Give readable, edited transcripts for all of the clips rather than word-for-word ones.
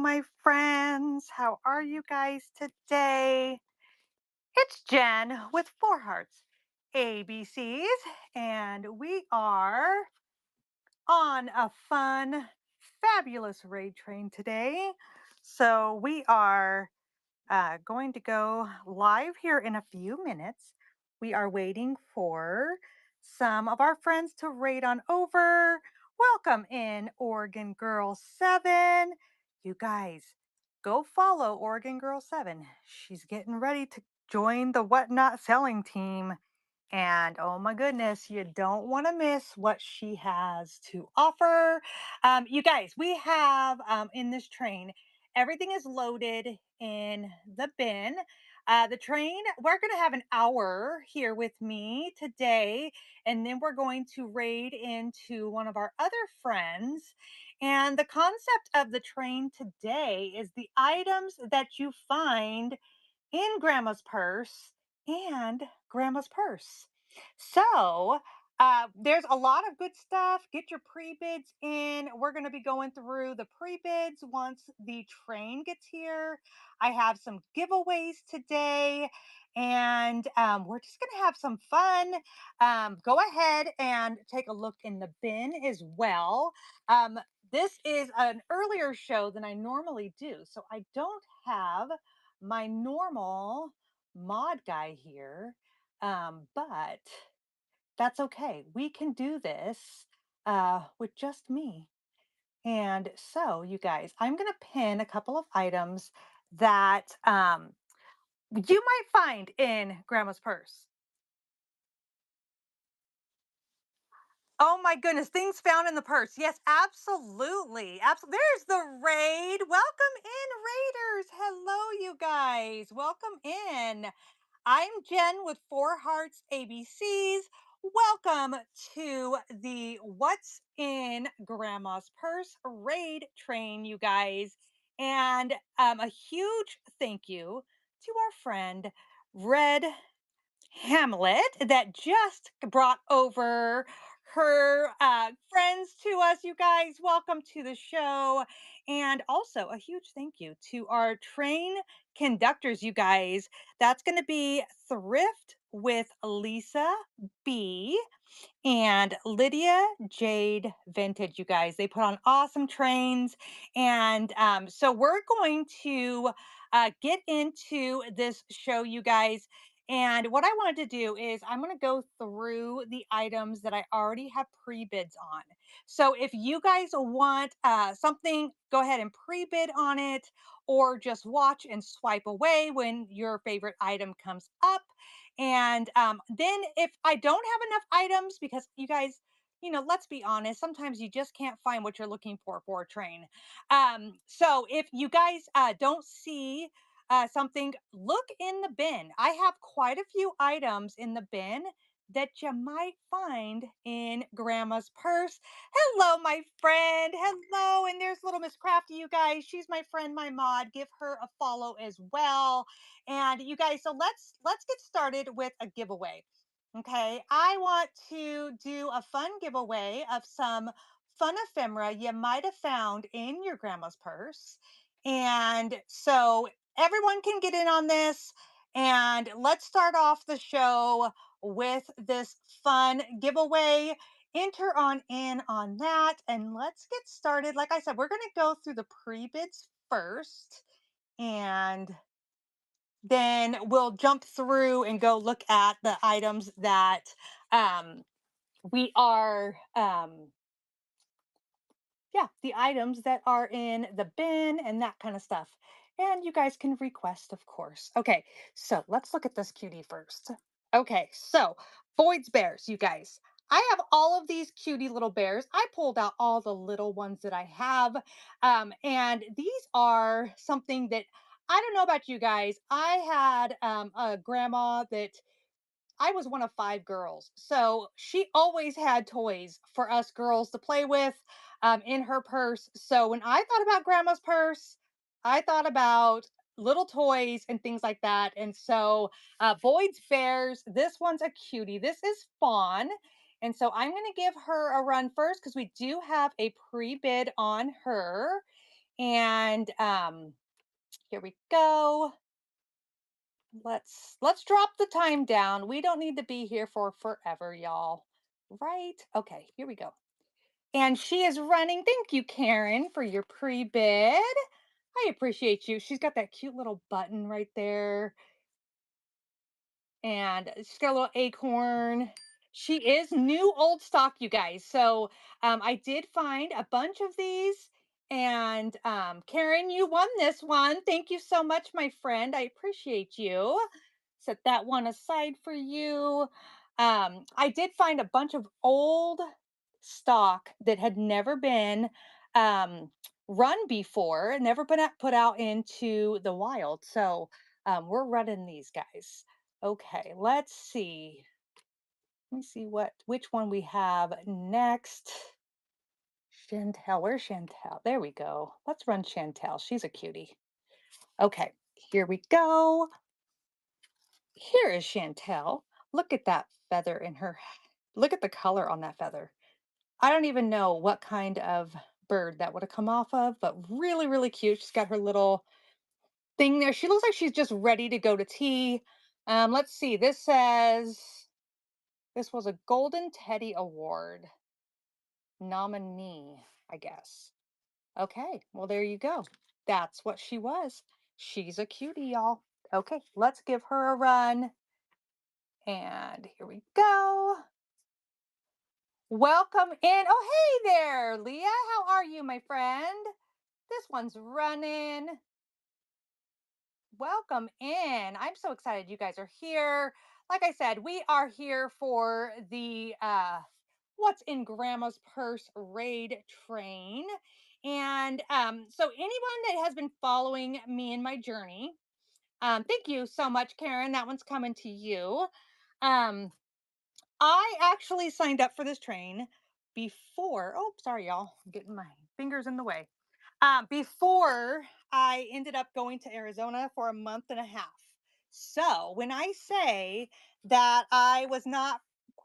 my friends. How are you guys today? It's Jen with Four Hearts ABCs, and we are on a fun, fabulous raid train today. So, we are going to go live here in a few minutes. We are waiting for some of our friends to raid on over. Welcome in, Oregon Girl 7. You guys, go follow Oregon Girl 7. She's getting ready to join the Whatnot selling team. And oh my goodness, you don't want to miss what she has to offer. You guys, we have in this train, everything is loaded in the bin. The train, we're going to have an hour here with me today, and then we're going to raid into one of our other friends. And the concept of the train today is the items that you find in grandma's purse and grandma's purse. So, there's a lot of good stuff. Get your pre-bids in. We're going to be going through the pre-bids once the train gets here. I have some giveaways today, and we're just going to have some fun. Go ahead and take a look in the bin as well. This is an earlier show than I normally do, so I don't have my normal mod guy here. But that's okay. We can do this with just me. And so, you guys, I'm going to pin a couple of items that you might find in grandma's purse. Oh my goodness, things found in the purse. Yes, absolutely. Absolutely. There's the raid. Welcome in, Raiders. Hello, you guys. Welcome in. I'm Jen with Four Hearts ABCs. Welcome to the What's in Grandma's Purse raid train, you guys. And a huge thank you to our friend Red Hamlet that just brought over her friends to us. You guys, welcome to the show. And also a huge thank you to our train conductors, you guys. That's going to be Thrift with Lisa B and Lydia Jade Vintage, you guys. They put on awesome trains. And so we're going to get into this show, you guys. And what I wanted to do is I'm going to go through the items that I already have pre-bids on. So if you guys want something, go ahead and pre-bid on it or just watch and swipe away when your favorite item comes up. And then if I don't have enough items, because you guys, let's be honest, sometimes you just can't find what you're looking for a train. So if you guys don't see something, look in the bin. I have quite a few items in the bin that you might find in grandma's purse. Hello, my friend. Hello. And there's little Miss Crafty, you guys. She's my friend, my mod. Give her a follow as well. And you guys, so let's get started with a giveaway. Okay, I want to do a fun giveaway of some fun ephemera you might have found in your grandma's purse. And so everyone can get in on this. And let's start off the show with this fun giveaway. Enter on in on that. And let's get started. Like I said, we're going to go through the pre-bids first. And then we'll jump through and go look at the items that um, we are yeah, the items that are in the bin and that kind of stuff. And you guys can request, of course. Okay, so let's look at this cutie first. Okay, so Boyd's Bears, you guys. I have all of these cutie little bears. I pulled out all the little ones that I have. And these are something that I don't know about you guys. I had a grandma that I was one of five girls. So she always had toys for us girls to play with in her purse. So when I thought about grandma's purse, I thought about little toys and things like that. And so Boyd's Bears, this one's a cutie. This is Fawn. And so I'm going to give her a run first because we do have a pre bid on her. And here we go. Let's drop the time down. We don't need to be here for forever, y'all. Right? Okay, here we go. And she is running. Thank you, Karen, for your pre-bid. I appreciate you. She's got that cute little button right there. And she's got a little acorn. She is new old stock, you guys. So I did find a bunch of these. And Karen, you won this one. Thank you so much, my friend. I appreciate you. Set that one aside for you. I did find a bunch of old stock that had never been um, run before, never been put out into the wild. So we're running these guys. Okay, let's see. Let me see which one we have next. Chantel, where's Chantel? There we go. Let's run Chantel. She's a cutie. Okay, here we go. Here is Chantel. Look at that feather in her. Look at the color on that feather. I don't even know what kind of bird that would have come off of, but really, really cute. She's got her little thing there. She looks like she's just ready to go to tea. Let's see. This says this was a Golden Teddy Award nominee, I guess. Okay, well, there you go. That's what she was. She's a cutie, y'all. Okay, let's give her a run. And here we go. Welcome in. Oh, hey there, Leah. How are you, my friend? This one's running. Welcome in. I'm so excited you guys are here. Like I said, we are here for the What's in Grandma's Purse raid train. And so anyone that has been following me in my journey, thank you so much, Karen. That one's coming to you. Um, I actually signed up for this train before. Oh, sorry, y'all. I'm getting my fingers in the way. Before I ended up going to Arizona for a month and a half. So when I say that I was not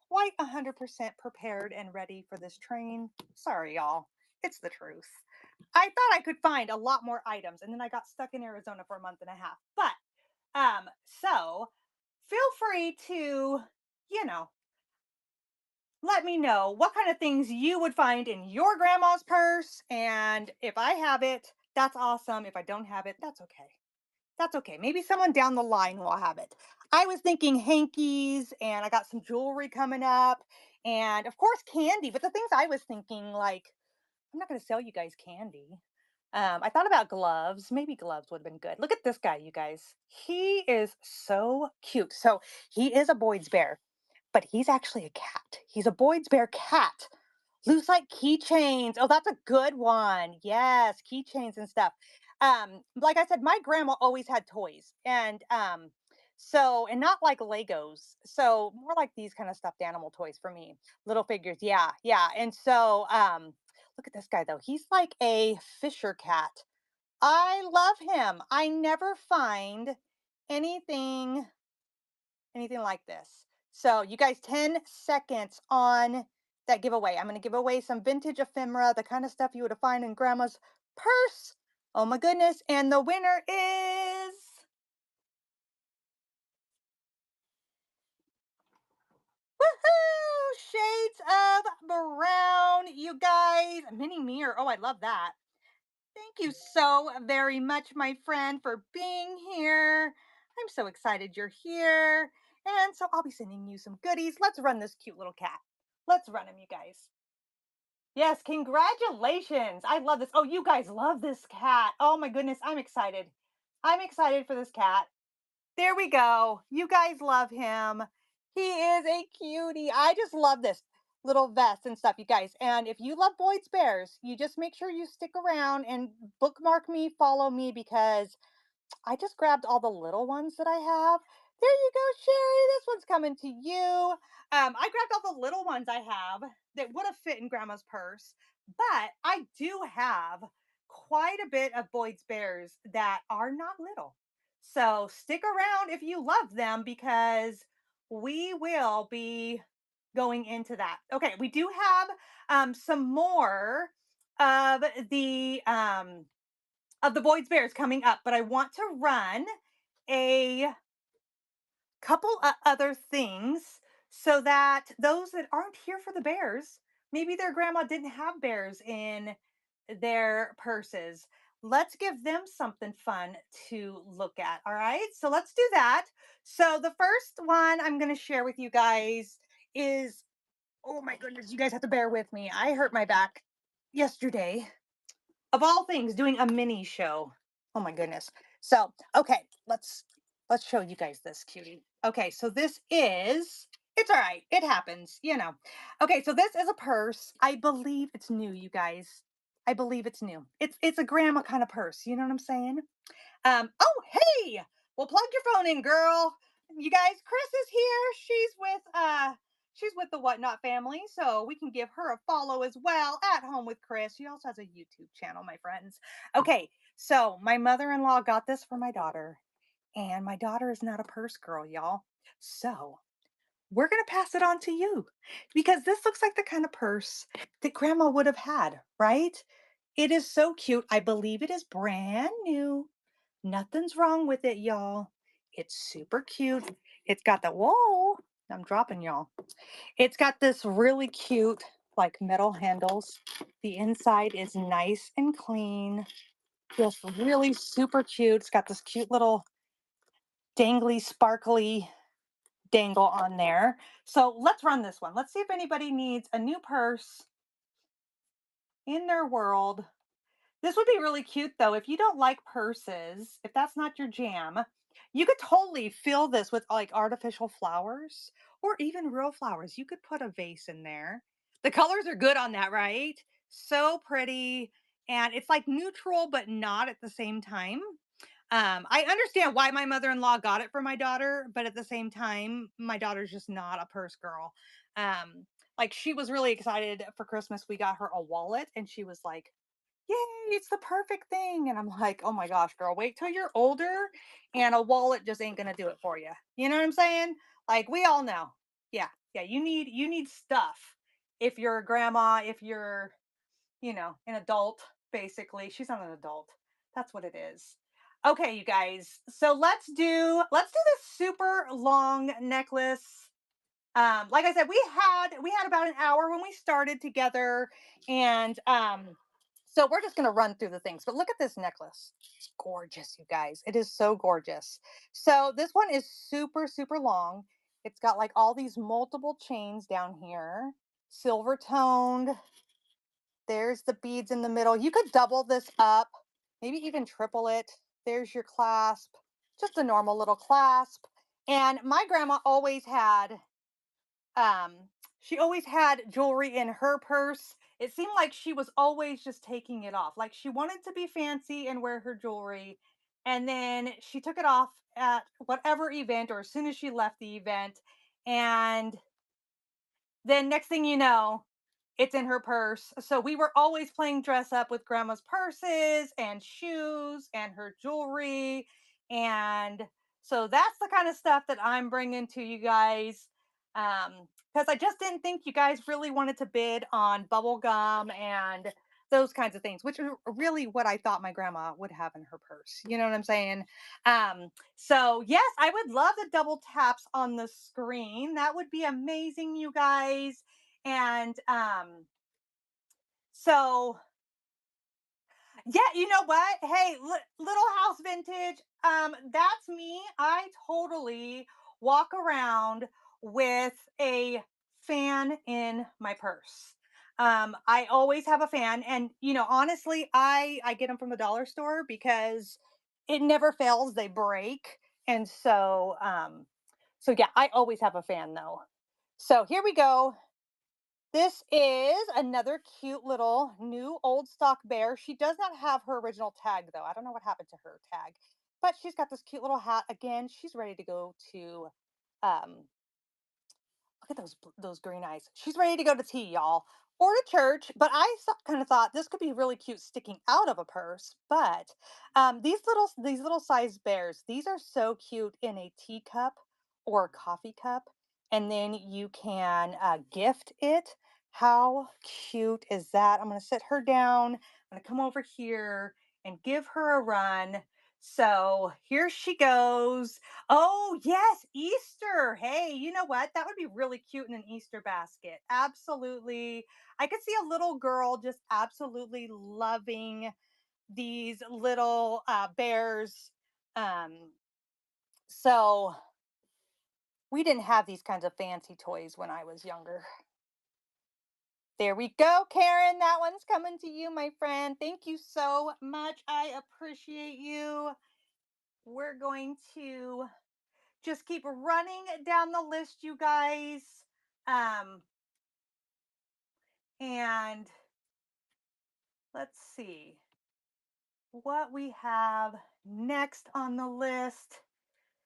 quite 100% prepared and ready for this train, sorry, y'all. It's the truth. I thought I could find a lot more items, and then I got stuck in Arizona for a month and a half. So feel free to, you know, let me know what kind of things you would find in your grandma's purse. And if I have it, that's awesome. If I don't have it, that's okay. That's okay. Maybe someone down the line will have it. I was thinking hankies, and I got some jewelry coming up, and of course, candy. But the things I was thinking, like, I'm not going to sell you guys candy. I thought about gloves. Maybe gloves would have been good. Look at this guy, you guys. He is so cute. So he is a Boyd's bear, but he's actually a cat. He's a Boyd's bear cat. Loose like keychains. Oh, that's a good one. Yes, keychains and stuff. Like I said, my grandma always had toys, and and not like Legos. So more like these kind of stuffed animal toys for me. Little figures. Yeah, yeah. And so look at this guy though. He's like a Fisher cat. I love him. I never find anything anything like this. So you guys, 10 seconds on that giveaway. I'm going to give away some vintage ephemera, the kind of stuff you would find in grandma's purse. Oh my goodness. And the winner is woohoo! Shades of Brown, you guys. Mini mirror. Oh, I love that. Thank you so very much, my friend, for being here. I'm so excited you're here. And so I'll be sending you some goodies. Let's run this cute little cat. Let's run him, you guys. Yes, congratulations. I love this. Oh, you guys love this cat. Oh my goodness, I'm excited. I'm excited for this cat. There we go. You guys love him. He is a cutie. I just love this little vest and stuff, you guys. And if you love Boyd's Bears, you just make sure you stick around and bookmark me, follow me, because I just grabbed all the little ones that I have. There you go, Sherry. This one's coming to you. I grabbed all the little ones I have that would have fit in Grandma's purse, but I do have quite a bit of Boyd's Bears that are not little. So stick around if you love them, because we will be going into that. Okay, we do have some more of the of the Boyd's Bears coming up, but I want to run a couple of other things so that those that aren't here for the bears, maybe their grandma didn't have bears in their purses. Let's give them something fun to look at. All right. So let's do that. So the first one I'm going to share with you guys is, oh my goodness, you guys have to bear with me. I hurt my back yesterday, of all things, doing a mini show. Oh my goodness. So, okay, let's show you guys this cutie. Okay, so this is, it's all right. It happens. Okay, so this is a purse. I believe it's new, you guys. I believe it's new. It's a grandma kind of purse. You know what I'm saying? Oh, hey! Well, plug your phone in, girl. You guys, Chris is here. She's with the Whatnot family, so we can give her a follow as well at Home with Chris. She also has a YouTube channel, my friends. Okay, so my mother-in-law got this for my daughter, and my daughter is not a purse girl, y'all. So we're gonna pass it on to you because this looks like the kind of purse that grandma would have had, right? It is so cute. I believe it is brand new. Nothing's wrong with it, y'all. It's super cute. It's got the, whoa, I'm dropping y'all. It's got this really cute, like metal handles. The inside is nice and clean. Just really super cute. It's got this cute little dangly, sparkly dangle on there. So let's run this one. Let's see if anybody needs a new purse in their world. This would be really cute though. If you don't like purses, if that's not your jam, you could totally fill this with like artificial flowers or even real flowers. You could put a vase in there. The colors are good on that, right? So pretty. And it's like neutral, but not at the same time. I understand why my mother-in-law got it for my daughter, but at the same time, my daughter's just not a purse girl. Um, like she was really excited for Christmas. We got her a wallet and she was like, yay, it's the perfect thing. And I'm like, oh my gosh, girl, wait till you're older and a wallet just ain't gonna do it for you. You know what I'm saying? Like we all know. Yeah, yeah, you need stuff. If you're a grandma, if you're, an adult, basically. She's not an adult. That's what it is. Okay, you guys. So let's do this super long necklace. Like I said, we had about an hour when we started together, and so we're just gonna run through the things. But look at this necklace. It's gorgeous, you guys. It is so gorgeous. So this one is super, super long. It's got like all these multiple chains down here, silver toned. There's the beads in the middle. You could double this up, maybe even triple it. There's your clasp, just a normal little clasp. And my grandma always had um she always had jewelry in her purse. It seemed like she was always just taking it off. Like she wanted to be fancy and wear her jewelry. And then she took it off at whatever event or as soon as she left the event. And then next thing you know, it's in her purse. So we were always playing dress up with grandma's purses and shoes and her jewelry. And so that's the kind of stuff that I'm bringing to you guys. Because I just didn't think you guys really wanted to bid on bubble gum and those kinds of things, which are really what I thought my grandma would have in her purse. You know what I'm saying? So yes, I would love the double taps on the screen. That would be amazing, you guys. And so yeah, you know what? Hey, Little House Vintage, that's me. I totally walk around with a fan in my purse. I always have a fan, and honestly, I get them from the dollar store because it never fails. They break, and so yeah, I always have a fan though. So here we go. This is another cute little new old stock bear. She does not have her original tag though. I don't know what happened to her tag, but she's got this cute little hat. Again, she's ready to go to look at those green eyes. She's ready to go to tea, y'all, or to church. But I kind of thought this could be really cute sticking out of a purse. But these little sized bears, these are so cute in a teacup or a coffee cup, and then you can gift it. How cute is that? I'm gonna sit her down. I'm gonna come over here, and give her a run. So here she goes. Oh, yes, Easter. Hey, you know what? That would be really cute in an Easter basket. Absolutely. I could see a little girl just absolutely loving these little bears. Um, so we didn't have these kinds of fancy toys when I was younger. There we go, Karen. That one's coming to you, my friend. Thank you so much. I appreciate you. We're going to just keep running down the list, you guys. Um, and let's see what we have next on the list.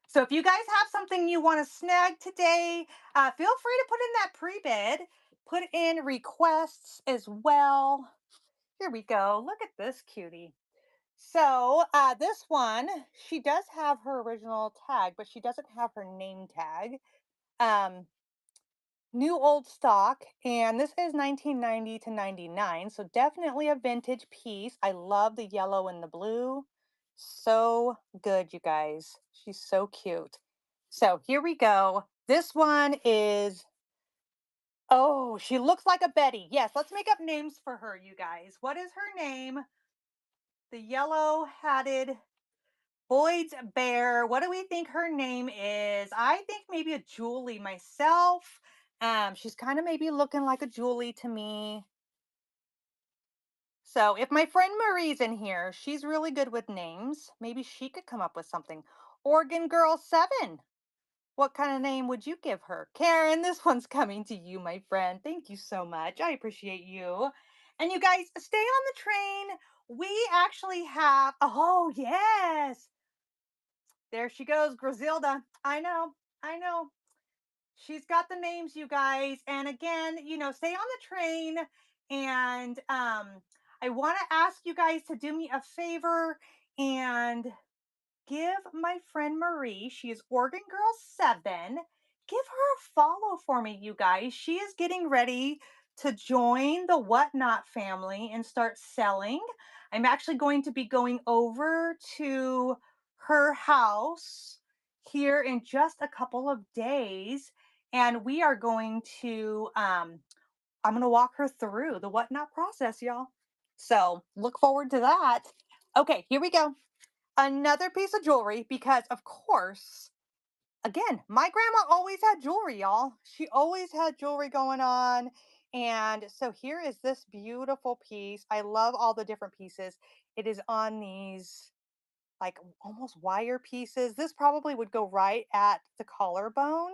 So if you guys have something you want to snag today, feel free to put in that pre-bid. Put in requests as well. Here we go. Look at this cutie. So this one, she does have her original tag, but she doesn't have her name tag. Um, New old stock, and this is 1990 to 99, so definitely a vintage piece. I love the yellow and the blue. So good, you guys. She's so cute. So here we go. This one is, oh, she looks like a Betty. Yes, let's make up names for her, you guys. What is her name? The yellow hatted Boyd's bear. What do we think her name is? I think maybe a Julie myself. She's kind of maybe looking like a Julie to me. So if my friend Marie's in here, she's really good with names. Maybe she could come up with something. Oregon Girl 7. What kind of name would you give her? Karen, this one's coming to you, my friend. Thank you so much. I appreciate you. And you guys, stay on the train. We actually have, oh, yes. There she goes, Griselda. I know, I know. She's got the names, you guys. And again, stay on the train. And I want to ask you guys to do me a favor and give my friend Marie, she is Oregon Girl 7, give her a follow for me, you guys. She is getting ready to join the Whatnot family and start selling. I'm actually going to be going over to her house here in just a couple of days. And we are going to, I'm going to walk her through the Whatnot process, y'all. So look forward to that. Okay, here we go. Another piece of jewelry because, of course, again, my grandma always had jewelry, y'all. She always had jewelry going on. And so here is this beautiful piece. I love all the different pieces. It is on these like almost wire pieces. This probably would go right at the collarbone.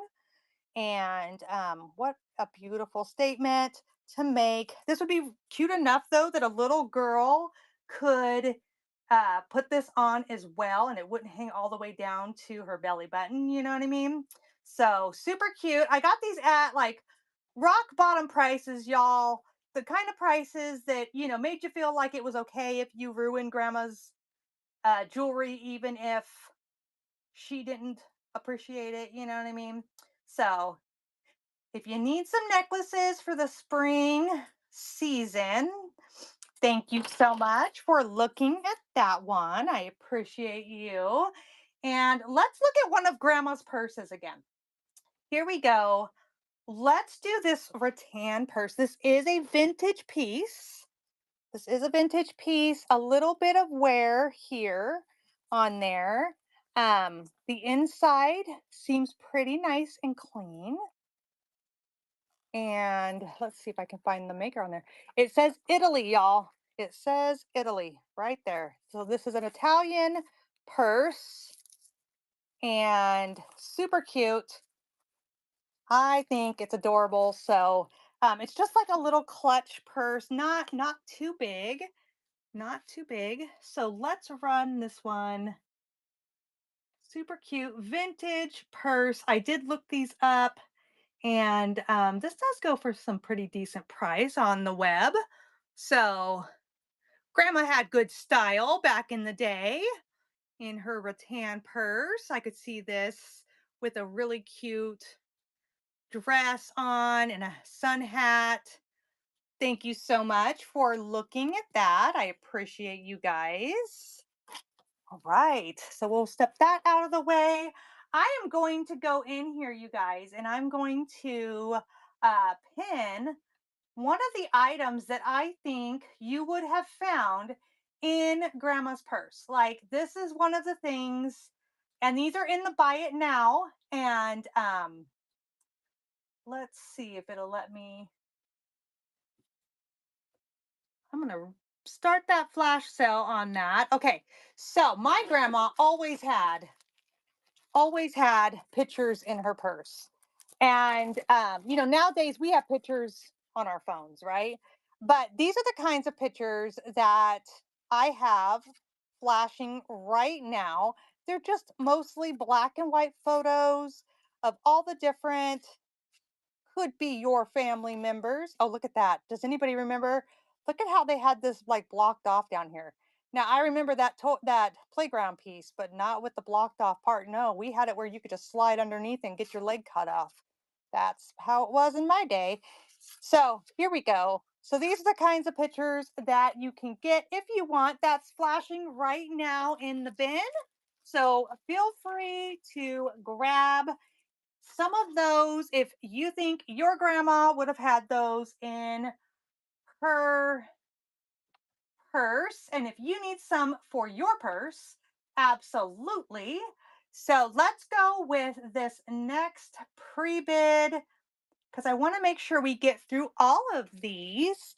And what a beautiful statement to make. This would be cute enough, though, that a little girl could put this on as well, and it wouldn't hang all the way down to her belly button. You know what I mean? So super cute. I got these at like rock bottom prices, y'all. The kind of prices that, made you feel like it was okay if you ruined grandma's jewelry, even if she didn't appreciate it. You know what I mean? So if you need some necklaces for the spring season, thank you so much for looking at that one. I appreciate you. And let's look at one of Grandma's purses again. Here we go. Let's do this rattan purse. This is a vintage piece. This is a vintage piece. A little bit of wear here on there. The inside seems pretty nice and clean. And let's see if I can find the maker on there. It says Italy, y'all. It says Italy right there. So this is an Italian purse and super cute. I think it's adorable. So it's just like a little clutch purse, not too big, not too big. So let's run this one. Super cute vintage purse. I did look these up. And this does go for some pretty decent price on the web. So grandma had good style back in the day in her rattan purse. I could see this with a really cute dress on and a sun hat. Thank you so much for looking at that. I appreciate you guys. All right, so we'll step that out of the way. I am going to go in here, you guys, and I'm going to pin one of the items that I think you would have found in grandma's purse. Like this is one of the things, and these are in the buy it now. And let's see if it'll let me. I'm gonna start that flash sale on that. Okay, so my grandma always had pictures in her purse. And nowadays we have pictures on our phones, right? But these are the kinds of pictures that I have flashing right now. They're just mostly black and white photos of all the different, could be your family members. Oh, look at that. Does anybody remember? Look at how they had this like blocked off down here. Now I remember that playground piece, but not with the blocked off part. No, we had it where you could just slide underneath and get your leg cut off. That's how it was in my day. So here we go. So these are the kinds of pictures that you can get if you want. That's flashing right now in the bin. So feel free to grab some of those if you think your grandma would have had those in her purse. And if you need some for your purse, absolutely. So let's go with this next pre bid because I want to make sure we get through all of these,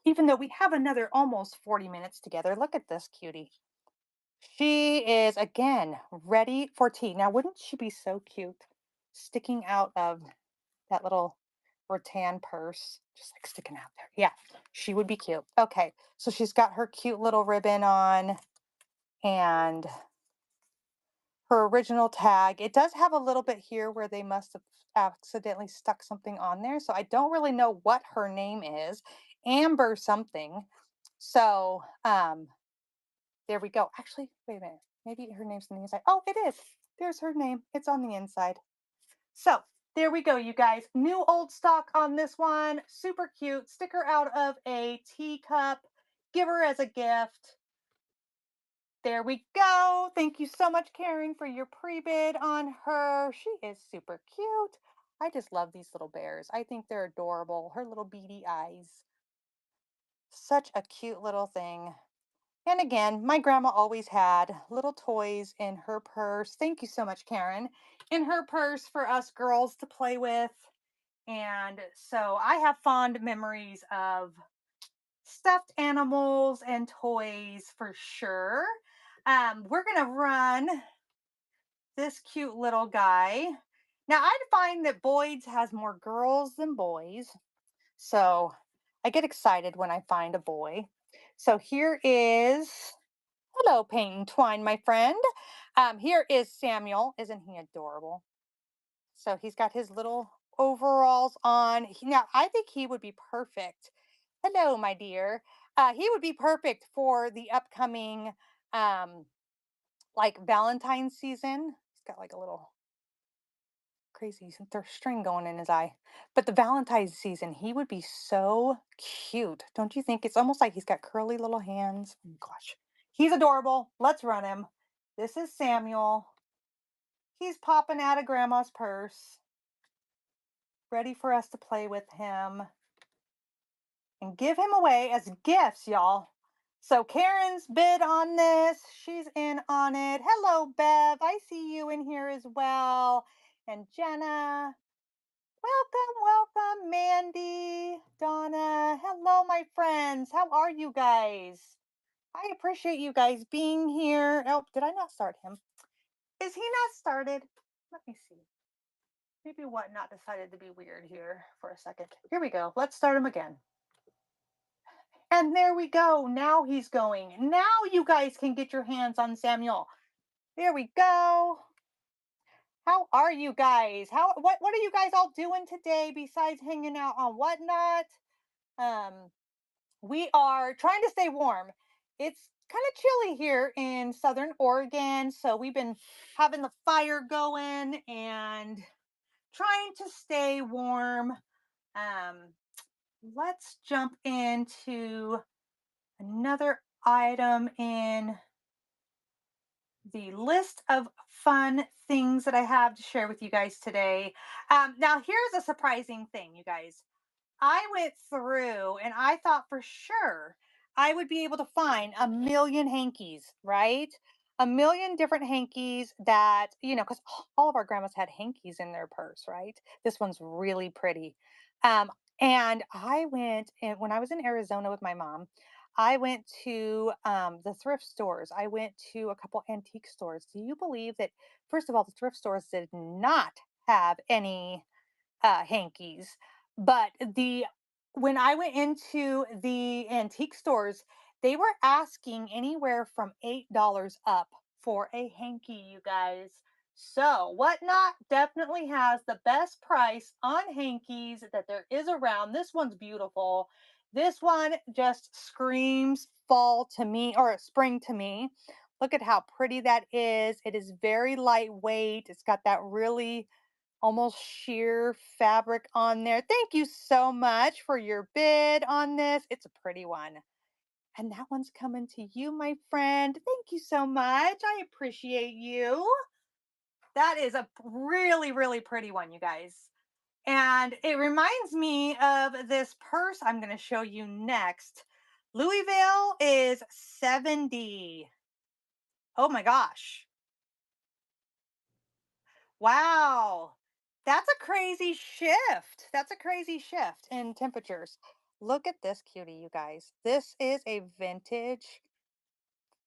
even though we have another almost 40 minutes together. Look at this cutie. She is again ready for tea. Now, wouldn't she be so cute sticking out of that little rattan purse, just like sticking out there? Yeah, she would be cute. Okay, so she's got her cute little ribbon on and her original tag. It does have a little bit here where they must have accidentally stuck something on there. So I don't really know what her name is. Amber something. So there we go. Actually, wait a minute. Maybe her name's on the inside. Oh, it is. There's her name. It's on the inside. So there we go, you guys. New old stock on this one. Super cute. Sticker out of a teacup. Give her as a gift. There we go. Thank you so much, Karen, for your pre-bid on her. She is super cute. I just love these little bears. I think they're adorable. Her little beady eyes. Such a cute little thing. And again, my grandma always had little toys in her purse. Thank you so much, Karen. In her purse for us girls to play with. And so I have fond memories of stuffed animals and toys for sure. We're going to run this cute little guy. Now, I find that Boyd's has more girls than boys. So I get excited when I find a boy. So here is, hello, Paint and Twine, my friend. Here is Samuel. Isn't he adorable? So he's got his little overalls on. Now, I think he would be perfect. Hello, my dear. He would be perfect for the upcoming um, like Valentine's season. He's got like a little crazy string going in his eye. But the Valentine's season, he would be so cute. Don't you think? It's almost like he's got curly little hands. Oh, gosh. He's adorable. Let's run him. This is Samuel. He's popping out of grandma's purse, ready for us to play with him and give him away as gifts, y'all. So Karen's bid on this. She's in on it. Hello, Bev. I see you in here as well. And Jenna. Welcome, Mandy, Donna. Hello, my friends. How are you guys? I appreciate you guys being here. Oh, did I not start him? Is he not started? Let me see. Maybe Whatnot decided to be weird here for a second. Here we go. Let's start him again. And there we go. Now he's going. Now you guys can get your hands on Samuel. There we go. How are you guys? What are you guys all doing today besides hanging out on Whatnot? Um, we are trying to stay warm. It's kind of chilly here in Southern Oregon, so we've been having the fire going and trying to stay warm. Um, let's jump into another item in the list of fun things that I have to share with you guys today. Now, here's a surprising thing, you guys. I went through and I thought for sure I would be able to find a million hankies, right? A million different hankies that, because all of our grandmas had hankies in their purse, right? This one's really pretty. Um, and I went, and when I was in Arizona with my mom, I went to the thrift stores. I went to a couple antique stores. Do you believe that, first of all, the thrift stores did not have any hankies. But the when I went into the antique stores, they were asking anywhere from $8 up for a hanky, you guys. So, Whatnot definitely has the best price on hankies that there is around. This one's beautiful. This one just screams fall to me or spring to me. Look at how pretty that is. It is very lightweight. It's got that really almost sheer fabric on there. Thank you so much for your bid on this. It's a pretty one. And that one's coming to you, my friend. Thank you so much. I appreciate you. That is a really, really pretty one, you guys. And it reminds me of this purse I'm going to show you next. Louisville is 70. Oh my gosh. Wow. That's a crazy shift. That's a crazy shift in temperatures. Look at this cutie, you guys. This is a vintage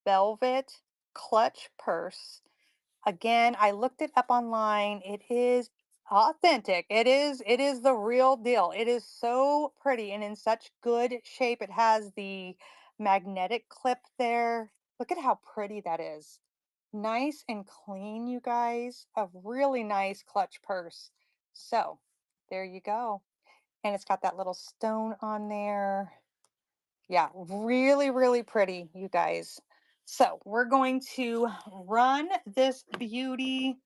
velvet clutch purse. Again, I looked it up online. It is authentic. It is the real deal. It is so pretty and in such good shape. It has the magnetic clip there. Look at how pretty that is. Nice and clean, you guys. A really nice clutch purse. So, there you go. And it's got that little stone on there. Yeah, really, really pretty, you guys. So we're going to run this beauty.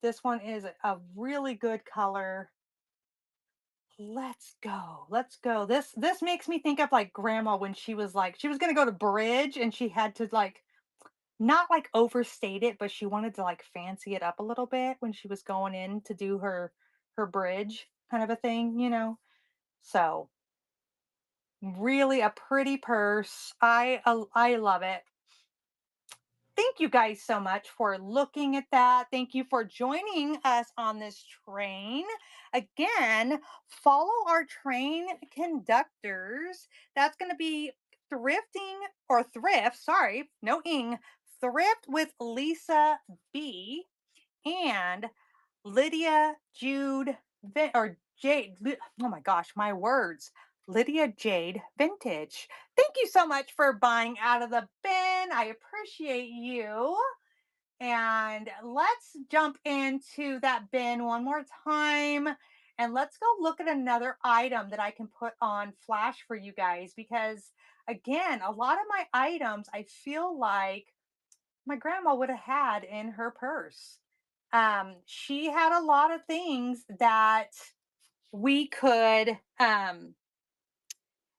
This one is a really good color. Let's go. Let's go. This makes me think of like grandma when she was gonna go to bridge and she had to like not like overstate it, but she wanted to like fancy it up a little bit when she was going in to do her bridge kind of a thing. So really a pretty purse. I love it. Thank you guys so much for looking at that. Thank you for joining us on this train. Again, follow our train conductors. That's going to be thrifting or thrift, sorry, no ing, thrift with Lisa B and Lydia Jude or Jade. Oh my gosh, my words. Lydia Jade Vintage. Thank you so much for buying out of the bin. I appreciate you. And let's jump into that bin one more time. And let's go look at another item that I can put on flash for you guys because, again, a lot of my items I feel like my grandma would have had in her purse. She had a lot of things we could um,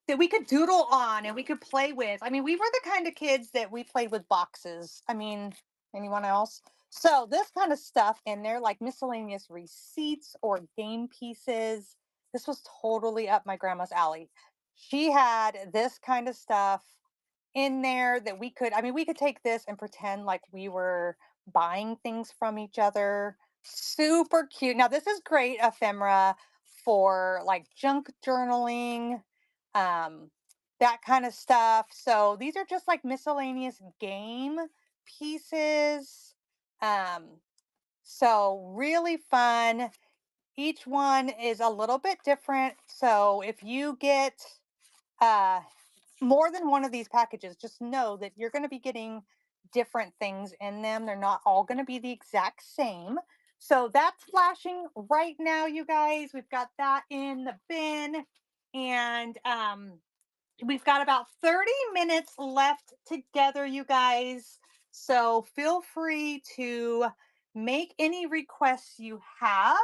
that we could doodle on and we could play with. I mean, we were the kind of kids that we played with boxes. I mean, anyone else? So this kind of stuff in there, like miscellaneous receipts or game pieces, this was totally up my grandma's alley. She had this kind of stuff in there that we could take this and pretend like we were buying things from each other. Super cute. Now, this is great ephemera for like junk journaling, um, that kind of stuff. So these are just like miscellaneous game pieces. Um, so really fun. Each one is a little bit different. So if you get uh more than one of these packages, just know that you're going to be getting different things in them. They're not all going to be the exact same. So that's flashing right now, you guys. We've got that in the bin. And we've got about 30 minutes left together, you guys. So feel free to make any requests you have.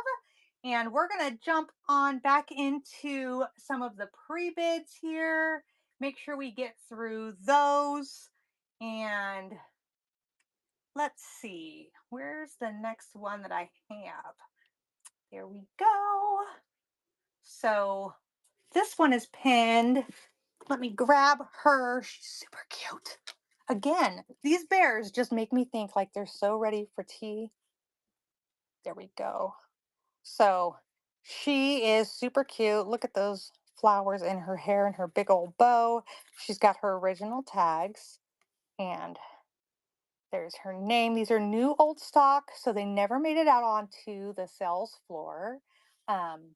And we're going to jump on back into some of the pre-bids here. Make sure we get through those. And let's see, where's the next one that I have? There we go. So this one is pinned. Let me grab her. She's super cute. Again, these bears just make me think like they're so ready for tea. There we go. So she is super cute. Look at those flowers in her hair and her big old bow. She's got her original tags, and there's her name. These are new old stock, so they never made it out onto the sales floor. Um,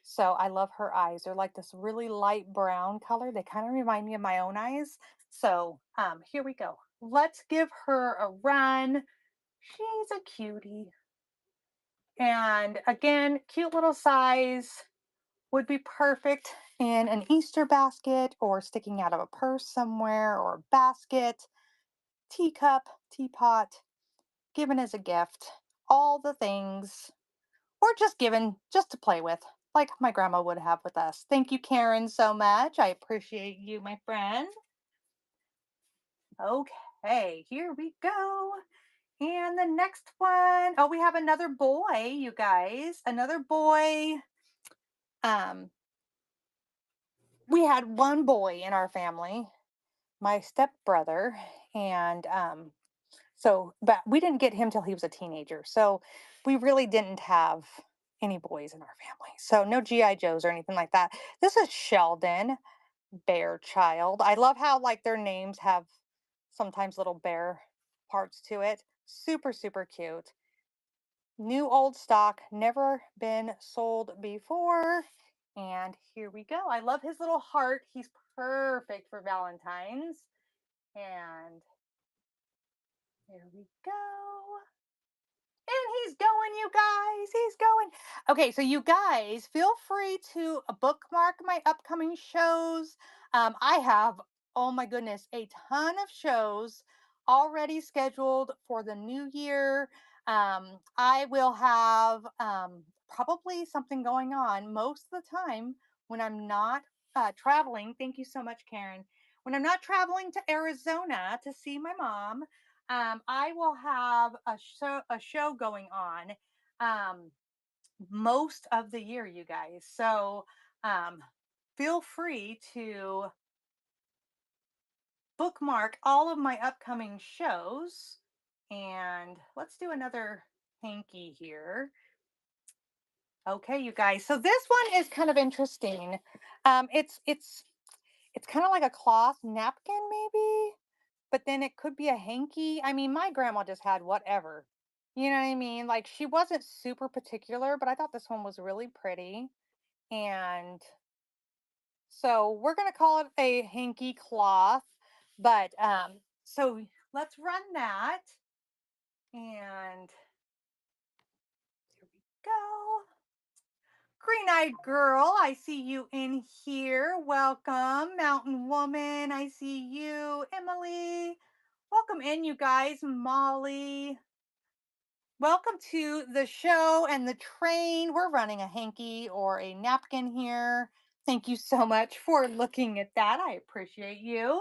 so I love her eyes. They're like this really light brown color. They kind of remind me of my own eyes. So here we go. Let's give her a run. She's a cutie. And again, cute little size would be perfect in an Easter basket or sticking out of a purse somewhere or a basket, teacup, teapot, given as a gift, all the things, or just given just to play with, like my grandma would have with us. Thank you, Karen, so much. I appreciate you, my friend. Okay, here we go. And the next one, oh, we have another boy, you guys. Another boy. Um, we had one boy in our family, my stepbrother, and so, but we didn't get him till he was a teenager. So we really didn't have any boys in our family. So no GI Joes or anything like that. This is Sheldon, bear child. I love how like their names have sometimes little bear parts to it. Super, super cute. New old stock, never been sold before. And here we go. I love his little heart. He's perfect for Valentine's. And there we go. And he's going, you guys. He's going. Okay, so you guys feel free to bookmark my upcoming shows. I have, oh my goodness, a ton of shows already scheduled for the new year. I will have probably something going on most of the time when I'm not traveling. Thank you so much, Karen. When I'm not traveling to Arizona to see my mom, I will have a show going on most of the year, you guys. So um, feel free to bookmark all of my upcoming shows. And let's do another hanky here. Okay, you guys. So this one is kind of interesting. It's kind of like a cloth napkin, maybe. But then it could be a hanky. I mean, my grandma just had whatever. You know what I mean? Like she wasn't super particular, but I thought this one was really pretty. And so we're gonna call it a hanky cloth. But so let's run that. And here we go. Green eyed girl, I see you in here. Welcome. Mountain woman, I see you. Emily, welcome in, you guys. Molly, welcome to the show and the train. We're running a hanky or a napkin here. Thank you so much for looking at that. I appreciate you.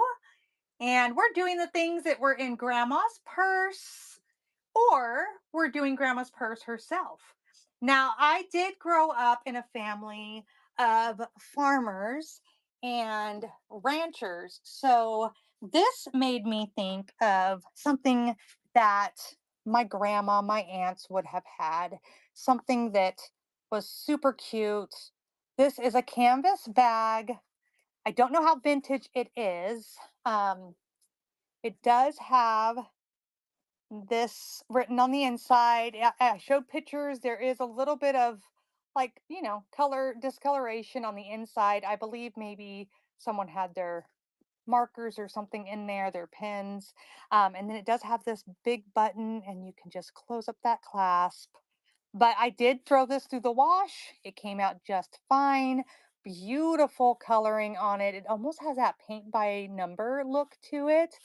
And we're doing the things that were in grandma's purse, or we're doing grandma's purse herself. Now, I did grow up in a family of farmers and ranchers. So this made me think of something that my grandma, my aunts would have had, something that was super cute. This is a canvas bag. I don't know how vintage it is. Um, it does have this written on the inside. I showed pictures. There is a little bit of like, color discoloration on the inside. I believe maybe someone had their markers or something in there, their pens. And then it does have this big button, and you can just close up that clasp. But I did throw this through the wash. It came out just fine. Beautiful coloring on it. It almost has that paint by number look to it.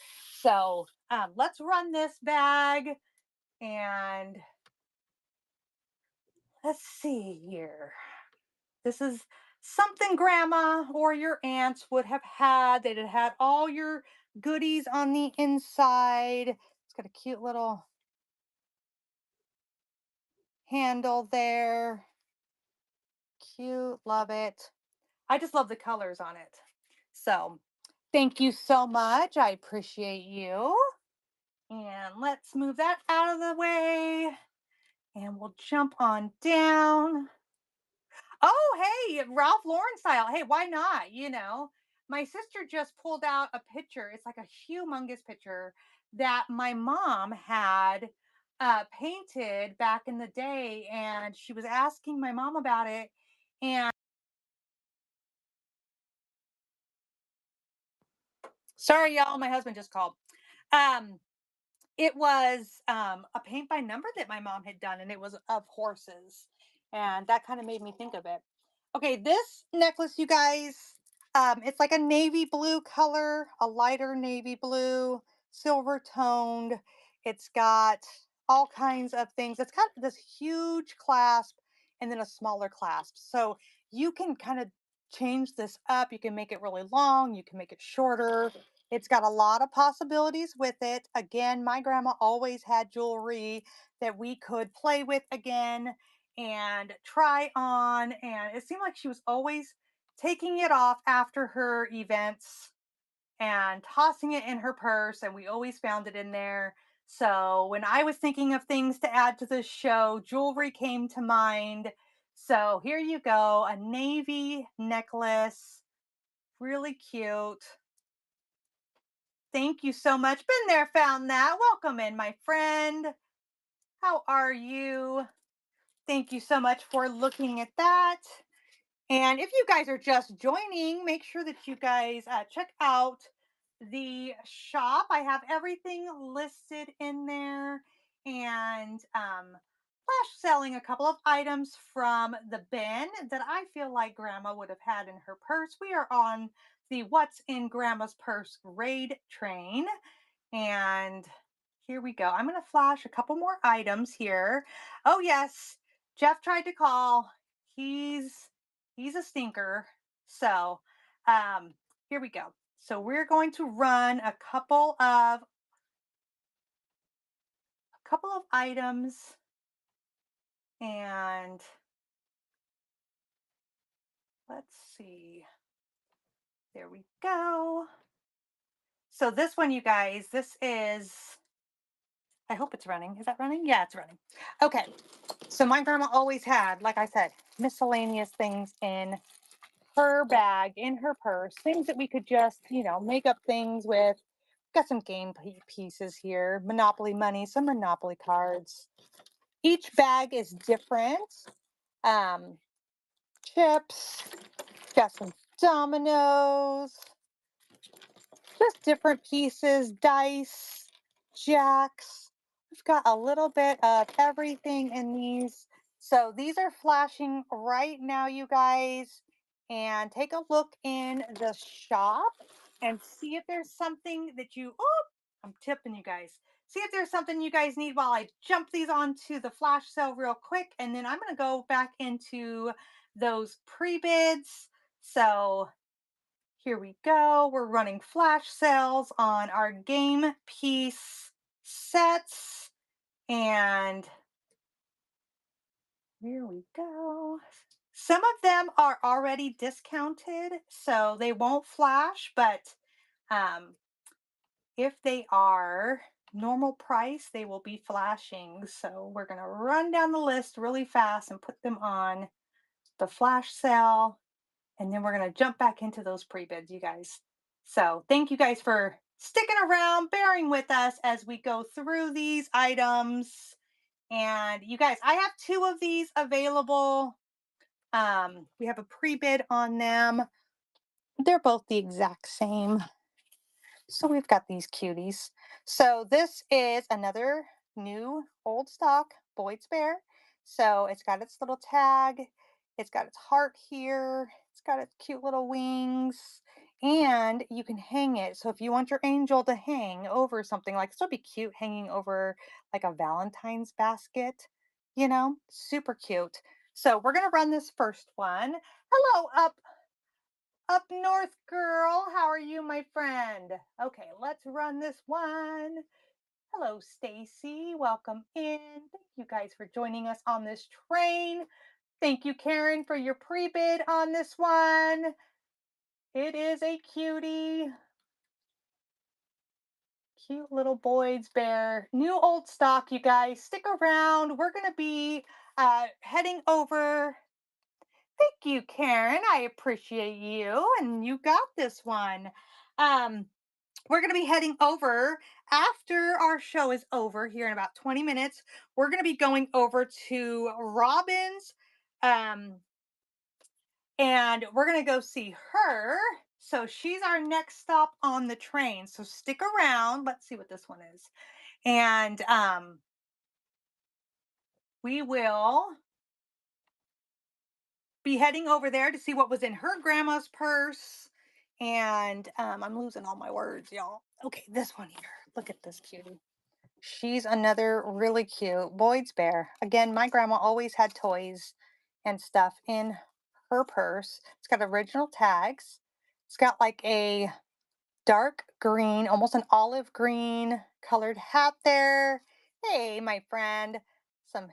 So let's run this bag and Let's see here. This is something grandma or your aunts would have had. They'd have had all your goodies on the inside. It's got a cute little handle there. Cute, love it. I just love the colors on it. So, thank you so much. I appreciate you. And let's move that out of the way. And we'll jump on down. Oh, hey, Ralph Lauren style. Hey, why not? My sister just pulled out a picture. It's like a humongous picture that my mom had painted back in the day. And she was asking my mom about it. And sorry, y'all, my husband just called. Um, It was a paint by number that my mom had done, and it was of horses. And that kind of made me think of it. Okay, this necklace, you guys, it's like a navy blue color, a lighter navy blue, silver toned. It's got all kinds of things. It's got this huge clasp and then a smaller clasp. So you can kind of change this up. You can make it really long, you can make it shorter. It's got a lot of possibilities with it. Again, my grandma always had jewelry that we could play with again and try on. And it seemed like she was always taking it off after her events and tossing it in her purse. And we always found it in there. So when I was thinking of things to add to this show, jewelry came to mind. So here you go, a navy necklace, really cute. Thank you so much. Been there, found that. Welcome in, my friend. How are you? Thank you so much for looking at that. And if you guys are just joining, make sure that you guys check out the shop. I have everything listed in there and flash selling a couple of items from the bin that I feel like grandma would have had in her purse. We are on the What's in Grandma's Purse raid train. And here we go. I'm going to flash a couple more items here. Oh yes, Jeff tried to call. He's a stinker. So, um here we go. So we're going to run a couple of items, and let's see. There we go. So this one, you guys, this is, I hope it's running. Is that running? Yeah, it's running. Okay. So my grandma always had, like I said, miscellaneous things in her bag, in her purse, things that we could just, make up things with. Got some game pieces here, Monopoly money, some Monopoly cards. Each bag is different. Um, Chips, got some dominoes, just different pieces, dice, jacks. We've got a little bit of everything in these. So these are flashing right now, you guys. And take a look in the shop and see if there's something that I'm tipping you guys. See if there's something you guys need while I jump these onto the flash sale real quick. And then I'm going to go back into those pre-bids. So here we go. We're running flash sales on our game piece sets. And here we go. Some of them are already discounted, so they won't flash, but um, if they are normal price, they will be flashing. So we're going to run down the list really fast and put them on the flash sale. And then we're going to jump back into those pre-bids, you guys. So thank you guys for sticking around, bearing with us as we go through these items. And you guys, I have two of these available. We have a pre-bid on them. They're both the exact same. So we've got these cuties. So this is another new old stock Boyd's Bear. So it's got its little tag. It's got its heart here. It's got its cute little wings. And you can hang it. So if you want your angel to hang over something, like this would be cute hanging over like a Valentine's basket. super cute. So we're gonna run this first one. Hello, up north girl. How are you, my friend? Okay, let's run this one. Hello, Stacy. Welcome in. Thank you guys for joining us on this train. Thank you, Karen, for your pre-bid on this one. It is a cutie. Cute little Boyd's bear. New old stock, you guys. Stick around. We're going to be heading over. Thank you, Karen. I appreciate you. And you got this one. Um, we're going to be heading over after our show is over here in about 20 minutes. We're going to be going over to Robin's. Um, and we're going to go see her. So she's our next stop on the train. So stick around. Let's see what this one is. And we will be heading over there to see what was in her grandma's purse. And I'm losing all my words, y'all. Okay, this one here. Look at this cutie. She's another really cute Boyd's bear. Again, my grandma always had toys and stuff in her purse. It's got original tags. It's got like a dark green, almost an olive green colored hat there. Hey, my friend. Some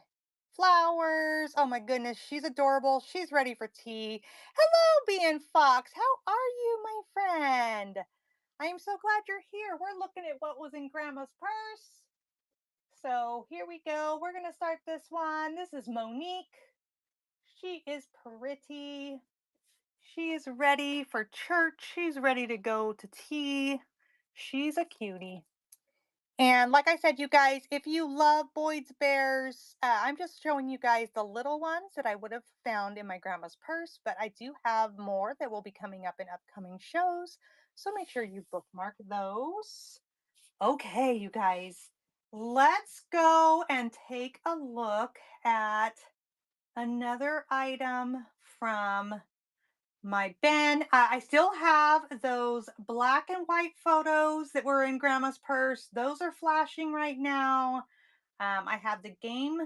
flowers. Oh my goodness, she's adorable. She's ready for tea. Hello, Bee and Fox. How are you, my friend? I am so glad you're here. We're looking at what was in Grandma's purse. So here we go. We're going to start this one. This is Monique. She is pretty. She is ready for church. She's ready to go to tea. She's a cutie. And like I said, you guys, if you love Boyd's Bears, I'm just showing you guys the little ones that I would have found in my grandma's purse, but I do have more that will be coming up in upcoming shows. So make sure you bookmark those. Okay, you guys, let's go and take a look at another item from my bin. I still have those black and white photos that were in Grandma's purse. Those are flashing right now. I have the game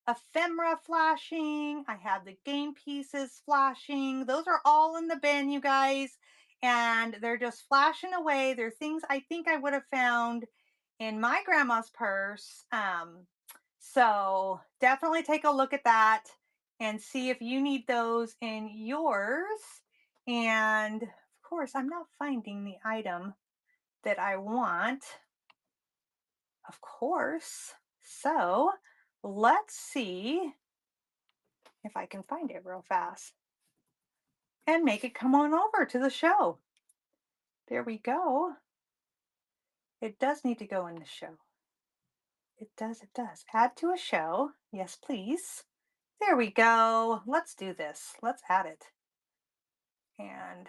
ephemera flashing. I have the game pieces flashing. Those are all in the bin, you guys. And they're just flashing away. They're things I think I would have found in my grandma's purse. So definitely take a look at that and see if you need those in yours. And of course, I'm not finding the item that I want, of course. So let's see if I can find it real fast and make it come on over to the show. There we go. It does need to go in the show. It does, it does. Add to a show. Yes, please. There we go. Let's do this. Let's add it. And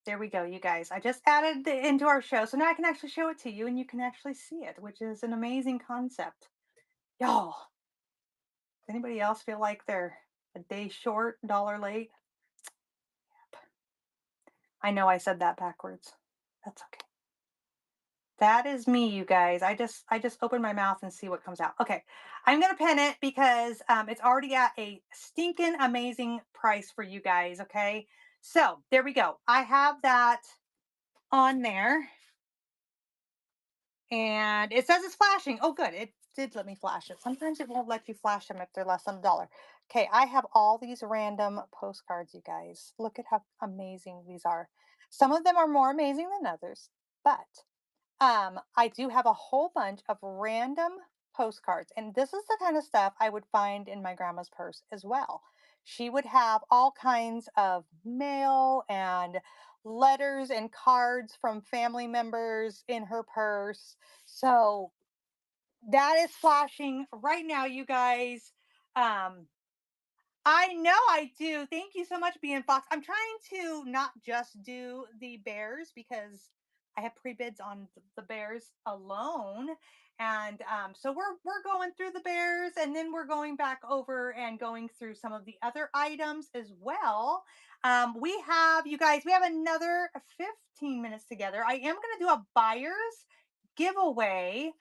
there we go, you guys. I just added it into our show. So now I can actually show it to you and you can actually see it, which is an amazing concept. Y'all, does anybody else feel like they're a day short, dollar late? Yep. I know I said that backwards. That's okay. That is me, you guys. I just open my mouth and see what comes out. Okay, I'm gonna pin it because it's already at a stinking amazing price for you guys. Okay, so there we go. I have that on there, and it says it's flashing. Oh, good. It did let me flash it. Sometimes it won't let you flash them if they're less than $1. Okay, I have all these random postcards, you guys. Look at how amazing these are. Some of them are more amazing than others, but I do have a whole bunch of random postcards, and this is the kind of stuff I would find in my grandma's purse as well. She would have all kinds of mail and letters and cards from family members in her purse. So that is flashing right now, you guys. Um, I know I do. Thank you so much, Bean Fox. I'm trying to not just do the bears because I have pre-bids on the bears alone. And so we're going through the bears and then we're going back over and going through some of the other items as well. We have, you guys, we have another 15 minutes together. I am going to do a buyer's giveaway.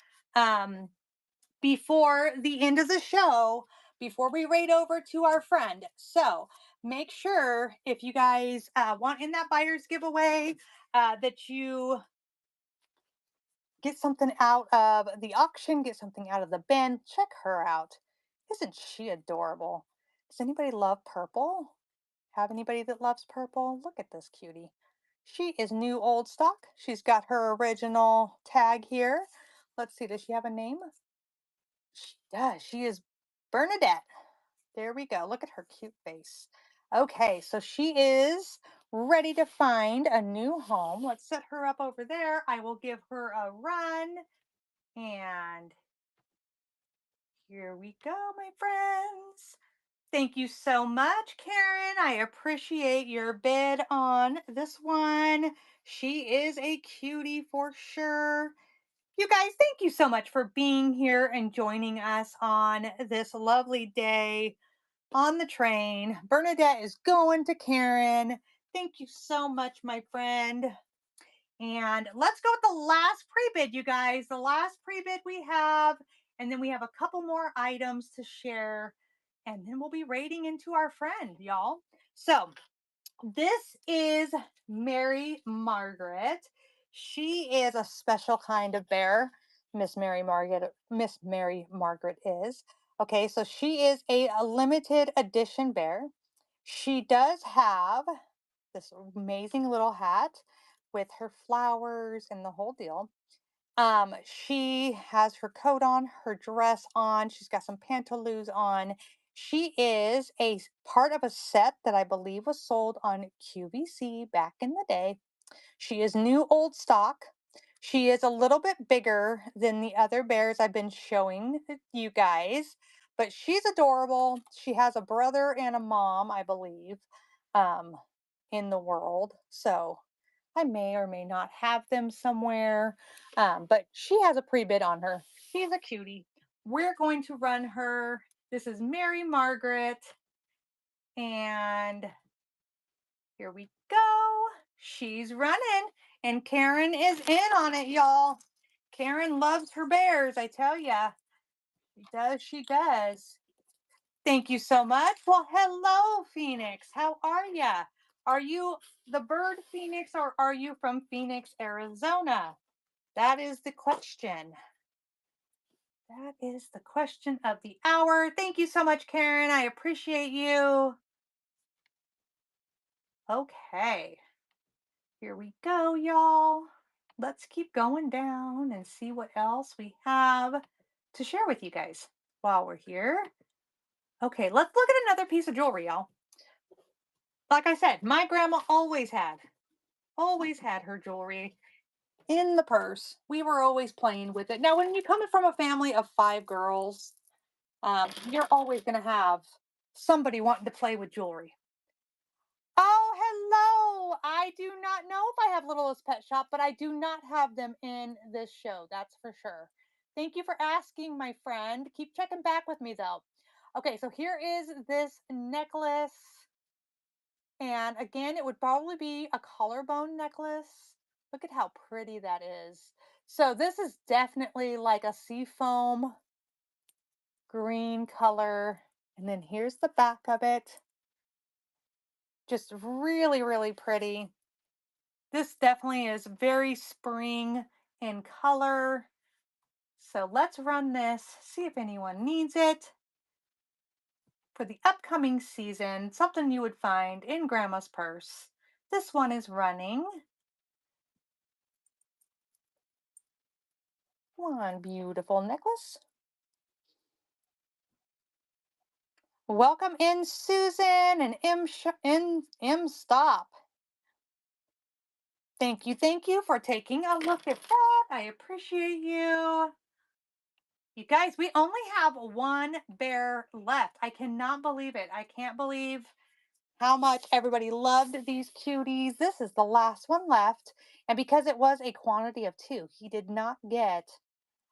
before the end of the show, before we raid over to our friend. So make sure if you guys want in that buyer's giveaway that you get something out of the auction, get something out of the bin. Check her out. Isn't she adorable? Does anybody love purple? Have anybody that loves purple? Look at this cutie. She is new old stock. She's got her original tag here. Let's see, does she have a name? She does. She is Bernadette. There we go. Look at her cute face. Okay, so she is ready to find a new home. Let's set her up over there. I will give her a run. And here we go, my friends. Thank you so much, Karen. I appreciate your bid on this one. She is a cutie for sure. You guys, thank you so much for being here and joining us on this lovely day on the train. Bernadette is going to Karen. Thank you so much, my friend. And let's go with the last pre-bid, you guys. The last pre-bid we have, and then we have a couple more items to share, and then we'll be raiding into our friend, y'all. So this is Mary Margaret. She is a special kind of bear. Miss Mary Margaret is. Okay, so she is a limited edition bear. She does have this amazing little hat with her flowers and the whole deal. She has her coat on, her dress on, she's got some pantaloons on. She is part of a set that I believe was sold on QVC back in the day. She is new old stock. She is a little bit bigger than the other bears I've been showing you guys, but she's adorable. She has a brother and a mom, I believe, um, in the world. So I may or may not have them somewhere, but she has a pre-bid on her. She's a cutie. We're going to run her. This is Mary Margaret, and here we go. She's running, and Karen is in on it, y'all. Karen loves her bears, I tell ya. She does, she does. Thank you so much. Well, hello, Phoenix. How are ya? Are you the bird Phoenix or are you from Phoenix, Arizona? That is the question. That is the question of the hour. Thank you so much, Karen. I appreciate you. Okay. Here we go, y'all. Let's keep going down and see what else we have to share with you guys while we're here. Okay, let's look at another piece of jewelry, y'all. Like I said, my grandma always had her jewelry in the purse. We were always playing with it. Now, when you're coming from a family of 5 girls, you're always going to have somebody wanting to play with jewelry. Oh, hello. I do not know if I have Littlest Pet Shop, but I do not have them in this show. That's for sure. Thank you for asking, my friend. Keep checking back with me, though. Okay, so here is this necklace. And again, it would probably be a collarbone necklace. Look at how pretty that is. So this is definitely like a seafoam green color. And then here's the back of it. Just really, really pretty. This definitely is very spring in color. So let's run this, see if anyone needs it for the upcoming season. Something you would find in Grandma's purse. This one is running. One beautiful necklace. Welcome in, Susan and M Stop. Thank you for taking a look at that. I appreciate you. You guys, we only have one bear left. I cannot believe it. I can't believe how much everybody loved these cuties. This is the last one left. And because it was a quantity of 2, he did not get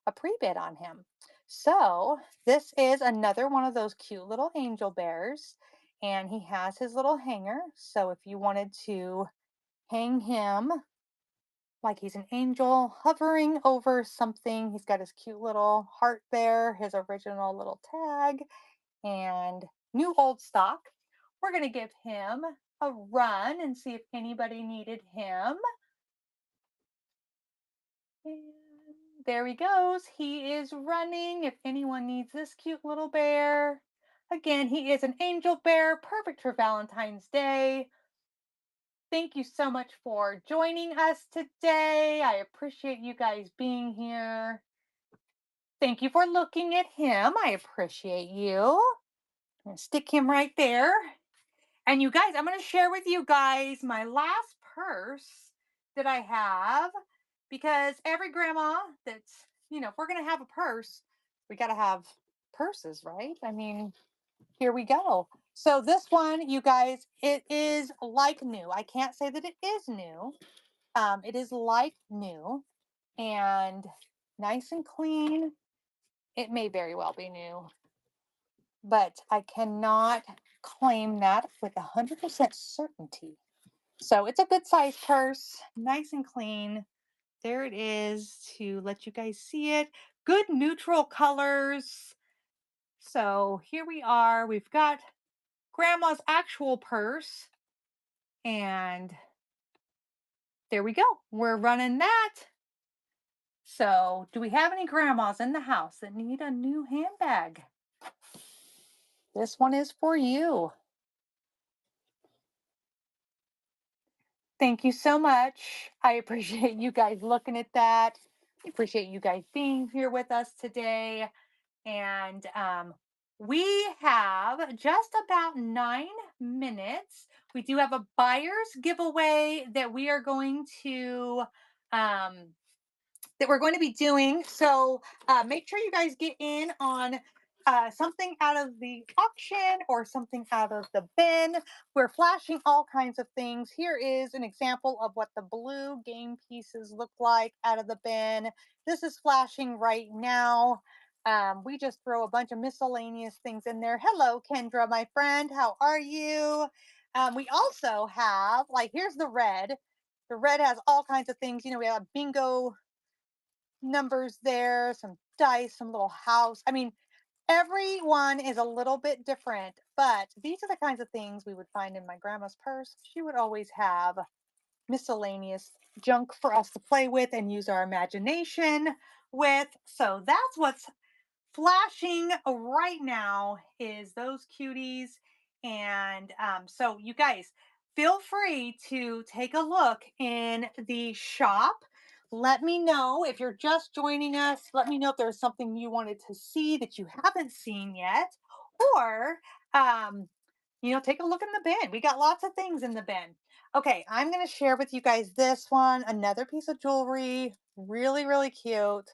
a pre-bid on him. So this is another one of those cute little angel bears. And he has his little hanger. So if you wanted to hang him like he's an angel hovering over something. He's got his cute little heart there, his original little tag, and new old stock. We're going to give him a run and see if anybody needed him. And there he goes. He is running. If anyone needs this cute little bear. Again, he is an angel bear, perfect for Valentine's Day. Thank you so much for joining us today. I appreciate you guys being here. Thank you for looking at him. I appreciate you. I'm going to stick him right there. And you guys, I'm going to share with you guys my last purse that I have, because every grandma that's, if we're going to have a purse, we got to have purses, right? I mean, here we go. So this one, you guys, it is like new. I can't say that it is new. It is like new and nice and clean. It may very well be new, but I cannot claim that with 100% certainty. So it's a good size purse, nice and clean. There it is to let you guys see it. Good neutral colors. So here we are. We've got grandma's actual purse, and there we go. We're running that. So, do we have any grandmas in the house that need a new handbag? This one is for you. Thank you so much. I appreciate you guys looking at that. I appreciate you guys being here with us today. And we have just about 9 minutes. We do have a buyer's giveaway that we are going to um, be doing. So make sure you guys get in on something out of the auction or something out of the bin. We're flashing all kinds of things. Here is an example of what the blue game pieces look like out of the bin. This is flashing right now. We just throw a bunch of miscellaneous things in there. Hello, Kendra, my friend. How are you? We also have, like, here's the red. The red has all kinds of things. We have bingo numbers there, some dice, some little house. I mean, everyone is a little bit different, but these are the kinds of things we would find in my grandma's purse. She would always have miscellaneous junk for us to play with and use our imagination with. So that's what's flashing right now is those cuties. And so you guys feel free to take a look in the shop. Let me know if you're just joining us. Let me know if there's something you wanted to see that you haven't seen yet. Or take a look in the bin. We got lots of things in the bin. Okay, I'm going to share with you guys this one, another piece of jewelry, really, really cute.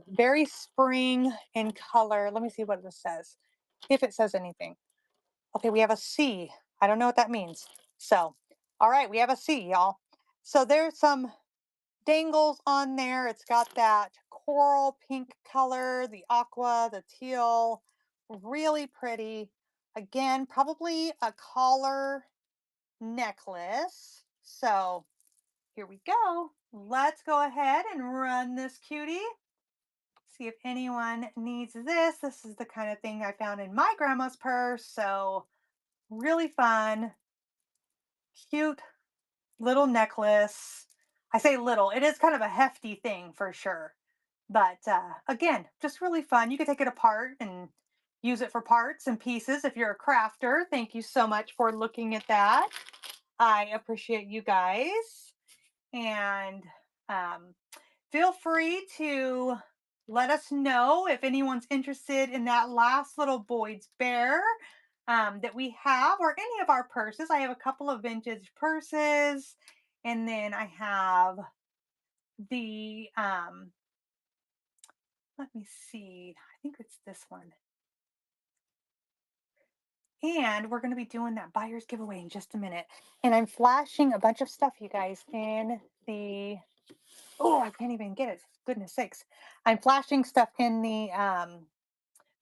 Very spring in color. Let me see what this says, if it says anything. Okay, we have a C. I don't know what that means. So, all right, we have a C, y'all. So there's some dangles on there. It's got that coral pink color, the aqua, the teal, really pretty. Again, probably a collar necklace. So here we go. Let's go ahead and run this cutie. See if anyone needs this. This is the kind of thing I found in my grandma's purse. So really fun, cute little necklace. I say little, it is kind of a hefty thing for sure. But again, just really fun. You can take it apart and use it for parts and pieces if you're a crafter. Thank you so much for looking at that. I appreciate you guys. And feel free to let us know if anyone's interested in that last little Boyd's Bear that we have, or any of our purses. I have a couple of vintage purses, and then I have the, let me see, I think it's this one. And we're going to be doing that buyer's giveaway in just a minute. And I'm flashing a bunch of stuff, you guys, in the, oh, I can't even get it. Goodness sakes. I'm flashing stuff in the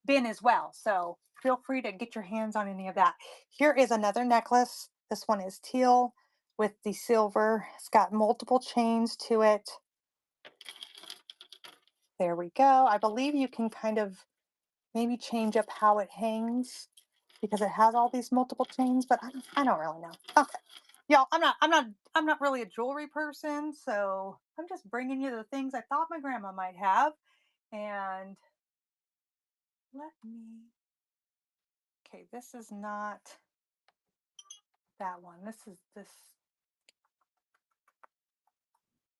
bin as well. So feel free to get your hands on any of that. Here is another necklace. This one is teal. with the silver. It's got multiple chains to it. There we go. I believe you can kind of maybe change up how it hangs because it has all these multiple chains, but I don't really know. Okay. Y'all, I'm not really a jewelry person, so I'm just bringing you the things I thought my grandma might have. And let me, okay, this is not that one. This is this.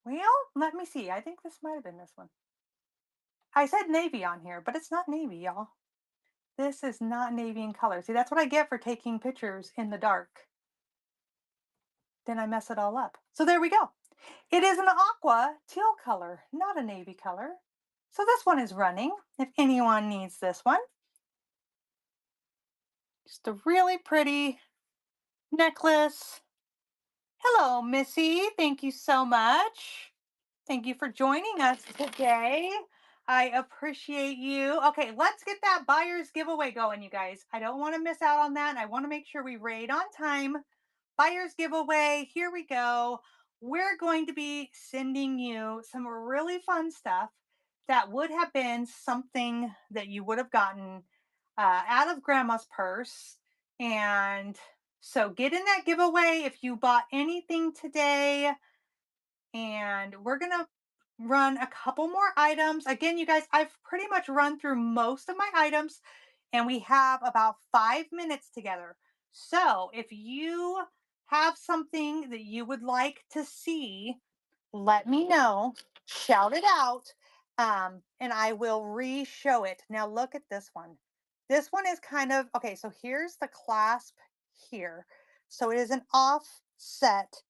Well, let me see. I think this might have been this one. I said navy on here, but it's not navy, y'all. This is not navy in color. See, that's what I get for taking pictures in the dark. Then I mess it all up. So there we go. It is an aqua teal color, not a navy color. So this one is running if anyone needs this one. Just a really pretty necklace. Hello, Missy. Thank you so much. Thank you for joining us today. I appreciate you. Okay, let's get that buyer's giveaway going, you guys. I don't want to miss out on that. And I want to make sure we raid on time. Buyer's giveaway. Here we go. We're going to be sending you some really fun stuff that would have been something that you would have gotten out of grandma's purse. And so get in that giveaway if you bought anything today. And we're going to run a couple more items. Again, you guys, I've pretty much run through most of my items and we have about 5 minutes together. So if you have something that you would like to see, let me know, shout it out, and I will re-show it. Now look at this one. This one is kind of, okay, so here's the clasp here. So it is an offset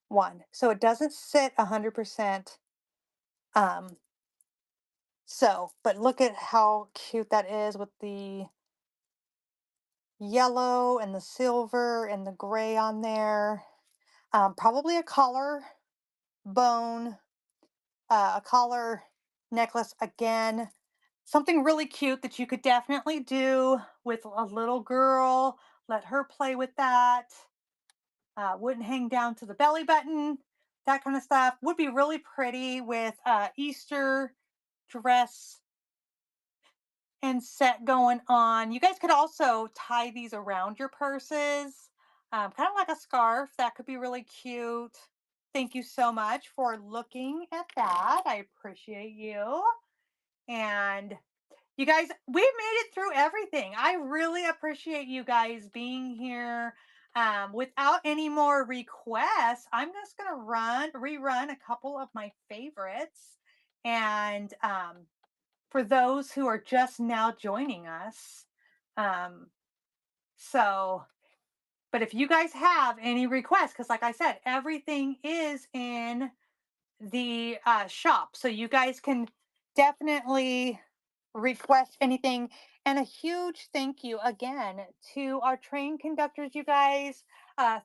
one. So it doesn't sit 100%. Um, but look at how cute that is with the yellow and the silver and the gray on there. Probably a collar bone, a collar necklace again. Something really cute that you could definitely do with a little girl. Let her play with that. Wouldn't hang down to the belly button. That kind of stuff would be really pretty with Easter dress and set going on. You guys could also tie these around your purses, kind of like a scarf. That could be really cute. Thank you so much for looking at that. I appreciate you. And you guys, we've made it through everything. I really appreciate you guys being here. Without any more requests, I'm just gonna rerun a couple of my favorites. And for those who are just now joining us. Um, so, but if you guys have any requests, because like I said, everything is in the shop. So you guys can definitely request anything. And a huge thank you again to our train conductors, you guys.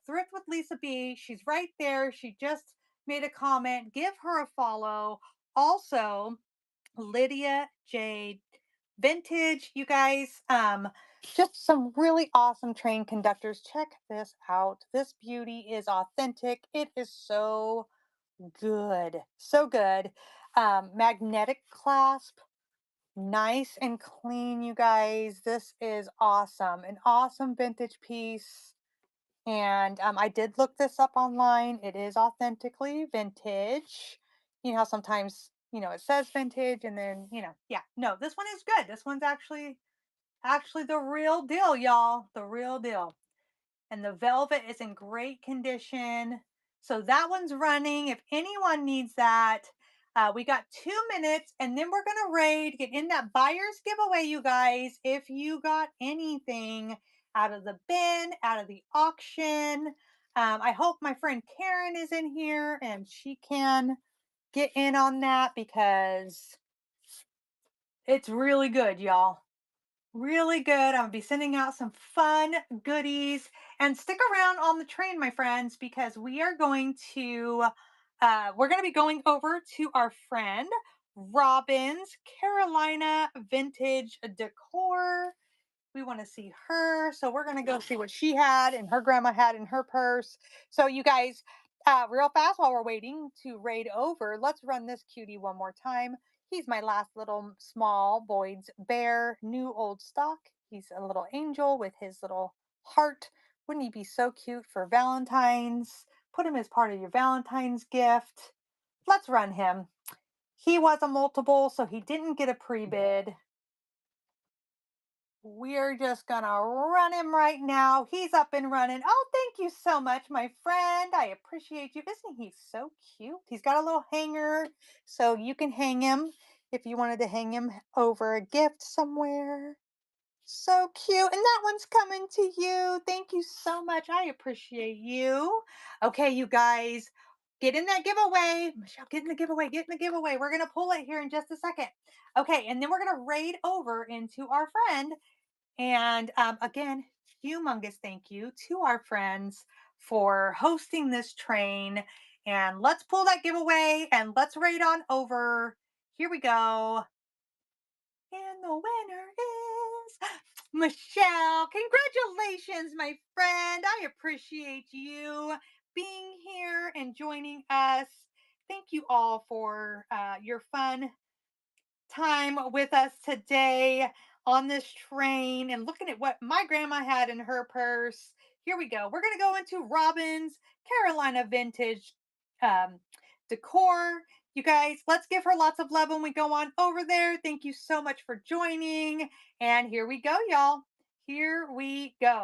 Thrift with Lisa B. She's right there. She just made a comment. Give her a follow. Also, Lydia Jade Vintage, you guys. Just some really awesome train conductors. Check this out. This beauty is authentic. It is so good. So good. Magnetic clasp. Nice and clean, you guys. This is awesome. An awesome vintage piece. And I did look this up online. It is authentically vintage. You know how sometimes, it says vintage and then, yeah. No, this one is good. This one's actually the real deal, y'all. The real deal. And the velvet is in great condition. So that one's running. If anyone needs that, we got 2 minutes and then we're going to raid, get in that buyer's giveaway, you guys. If you got anything out of the bin, out of the auction, I hope my friend Karen is in here and she can get in on that because it's really good, y'all. Really good. I'm gonna be sending out some fun goodies and stick around on the train, my friends, because we're going to be going over to our friend Robin's Carolina Vintage Decor. We want to see her. So we're going to go see what she had and her grandma had in her purse. So, you guys, real fast while we're waiting to raid over, let's run this cutie one more time. He's my last little small Boyd's bear, new old stock. He's a little angel with his little heart. Wouldn't he be so cute for Valentine's? Put him as part of your Valentine's gift. Let's run him. He was a multiple, so he didn't get a pre-bid. We're just gonna run him right now. He's up and running. Oh, thank you so much, my friend. I appreciate you. Isn't he so cute? He's got a little hanger, so you can hang him if you wanted to hang him over a gift somewhere. So cute. And that one's coming to you. Thank you so much. I appreciate you. Okay, you guys, get in that giveaway. Michelle, get in the giveaway. Get in the giveaway. We're going to pull it here in just a second. Okay, and then we're going to raid over into our friend. And again, humongous thank you to our friends for hosting this train. And let's pull that giveaway and let's raid on over. Here we go. And the winner is Michelle. Congratulations, my friend. I appreciate you being here and joining us. Thank you all for your fun time with us today on this train and looking at what my grandma had in her purse. Here we go. We're going to go into Robin's Carolina Vintage um, decor. You guys, let's give her lots of love when we go on over there. Thank you so much for joining. And here we go, y'all. Here we go.